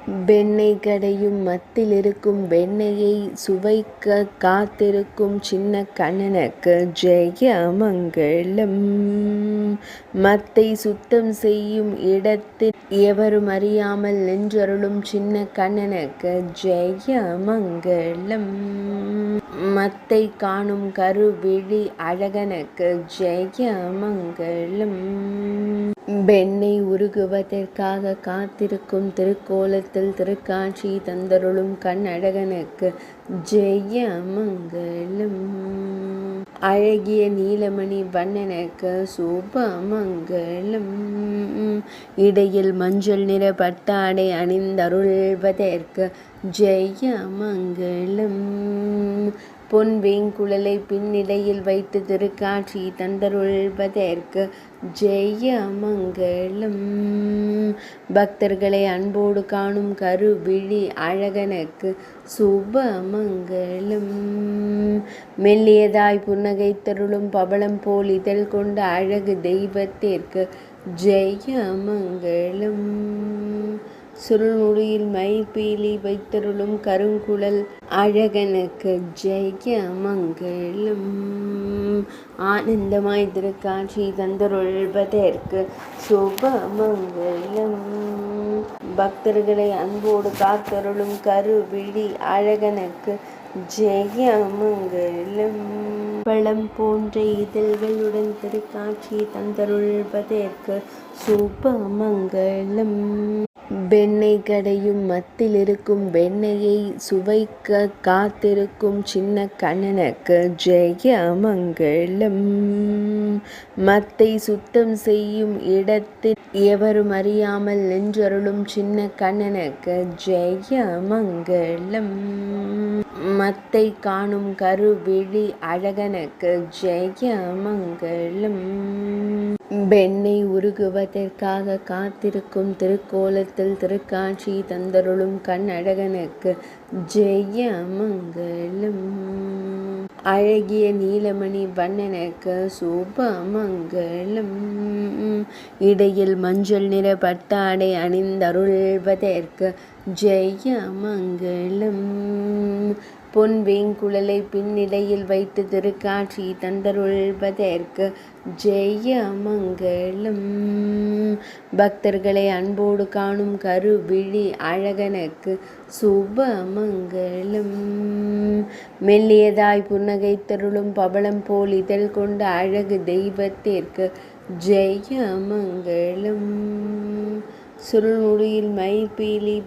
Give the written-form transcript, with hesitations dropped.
வெண்ணெய் கடையும் மத்திலிருக்கும் வெண்ணெயை சுவைக்கக் காத்திருக்கும் சின்ன கண்ணனுக்கு ஜெயமங்கலம். மத்தை சுத்தம் செய்யும் இடத்தில் எவரும் அறியாமல் நின்றருளும் சின்ன கண்ணனுக்கு ஜெயமங்கலம். மத்தை காணும் கருவிழி அழகனுக்கு ஜெயமங்கலம். வெண்ணெய் உருகுவதற்காக காத்திருக்கும் திருக்கோலத்தில் திருக்காட்சி தந்தருளும் கண்ணழகனுக்கு ஜெயமங்கலம். அழகிய நீலமணி வண்ணனுக்கு சுபமங்கலம். இடையில் மஞ்சள் நிற பட்டாடை அணிந்தருள்வதற்கு ஜெயமங்கலம். பொன் வேங்குழலை பின்னிடையில் வைத்து திருக்காட்சி தந்தருள்வதற்கு ஜெயமங்கலம். பக்தர்களை அன்போடு காணும் கருவிழி அழகனுக்கு சுபமங்கலம். மெல்லியதாய் புன்னகைத்தருளும் பவளம் போல் இதழ் கொண்ட அழகு தெய்வத்திற்கு ஜெயமங்கலம். சுருள்முடியில் மயில்பீலி வைத்தருளும் கருங்குழல் அழகனுக்கு ஜெயமங்கலம். ஆனந்தமாய் திருக்காட்சி தந்தருள்வதற்கு சுபமங்கலம். பக்தர்களை அன்போடு காத்தருளும் கருவிழி அழகனுக்கு ஜெயமங்கலம். பழம் போன்ற இதழ்களுடன் திருக்காட்சி தந்தருள்வதற்கு சுபமங்கலம். வெண்ணெய் கடையும் மத்திலிருக்கும் வெண்ணெயை சுவைக்கக் காத்திருக்கும் சின்ன கண்ணனுக்கு ஜெயமங்கலம். மத்தை சுத்தம் செய்யும் இடத்தில் எவரும் அறியாமல் நின்றருளும் சின்ன கண்ணனுக்கு ஜெயமங்கலம். மத்தை காணும் கருவிழி அழகனுக்கு ஜெயமங்கலம். வெண்ணெய் உருகுவதற்காக காத்திருக்கும் திருக்கோலத்தில் திருக்காட்சி தந்தருளும் கண்ணழகனுக்கு ஜெயமங்கலம். அழகிய நீலமணி வண்ணனுக்கு சுபமங்கலம். இடையில் மஞ்சள் நிற பட்டாடை அணிந்தருள்வதற்கு ஜெயமங்கலம். பொன் வேங்குழலை பின்னிடையில் வைத்து திருக்காட்சி தந்தருள்வதற்கு ஜெயமங்கலம். பக்தர்களை அன்போடு காணும் கருவிழி அழகனுக்கு சுபமங்கலம். மெல்லியதாய் புன்னகைத்தருளும் பவளம் போல் இதழ் கொண்ட அழகு தெய்வத்திற்கு ஜெயமங்கலம். சுருள்முடியில் மயில்பீலி